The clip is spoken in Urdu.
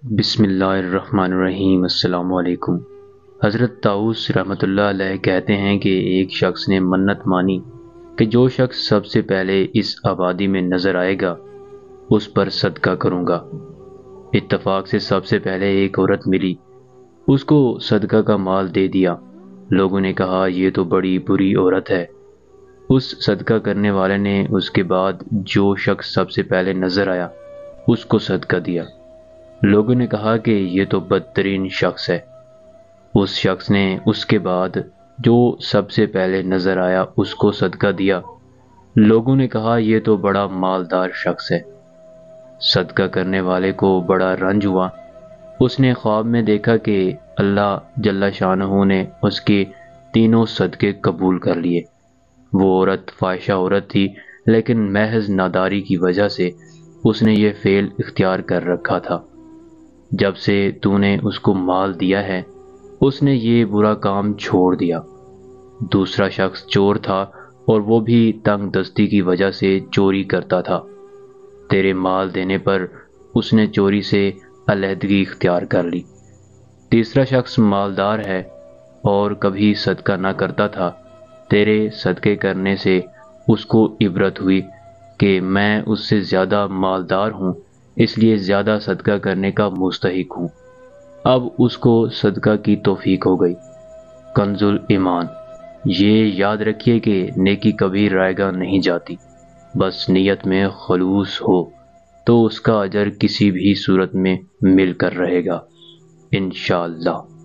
بسم اللہ الرحمن الرحیم۔ السلام علیکم۔ حضرت طاؤس رحمۃ اللہ علیہ کہتے ہیں کہ ایک شخص نے منت مانی کہ جو شخص سب سے پہلے اس آبادی میں نظر آئے گا اس پر صدقہ کروں گا۔ اتفاق سے سب سے پہلے ایک عورت ملی، اس کو صدقہ کا مال دے دیا۔ لوگوں نے کہا یہ تو بڑی بری عورت ہے۔ اس صدقہ کرنے والے نے اس کے بعد جو شخص سب سے پہلے نظر آیا اس کو صدقہ دیا۔ لوگوں نے کہا کہ یہ تو بدترین شخص ہے۔ اس شخص نے اس کے بعد جو سب سے پہلے نظر آیا اس کو صدقہ دیا۔ لوگوں نے کہا یہ تو بڑا مالدار شخص ہے۔ صدقہ کرنے والے کو بڑا رنج ہوا۔ اس نے خواب میں دیکھا کہ اللہ جل شانہ نے اس کے تینوں صدقے قبول کر لیے۔ وہ عورت فاحشہ عورت تھی، لیکن محض ناداری کی وجہ سے اس نے یہ فعل اختیار کر رکھا تھا۔ جب سے تو نے اس کو مال دیا ہے اس نے یہ برا کام چھوڑ دیا۔ دوسرا شخص چور تھا اور وہ بھی تنگ دستی کی وجہ سے چوری کرتا تھا۔ تیرے مال دینے پر اس نے چوری سے علیحدگی اختیار کر لی۔ تیسرا شخص مالدار ہے اور کبھی صدقہ نہ کرتا تھا۔ تیرے صدقے کرنے سے اس کو عبرت ہوئی کہ میں اس سے زیادہ مالدار ہوں، اس لیے زیادہ صدقہ کرنے کا مستحق ہوں۔ اب اس کو صدقہ کی توفیق ہو گئی۔ کنز ایمان۔ یہ یاد رکھیے کہ نیکی کبھی رائے گاہ نہیں جاتی، بس نیت میں خلوص ہو تو اس کا اجر کسی بھی صورت میں مل کر رہے گا انشاءاللہ۔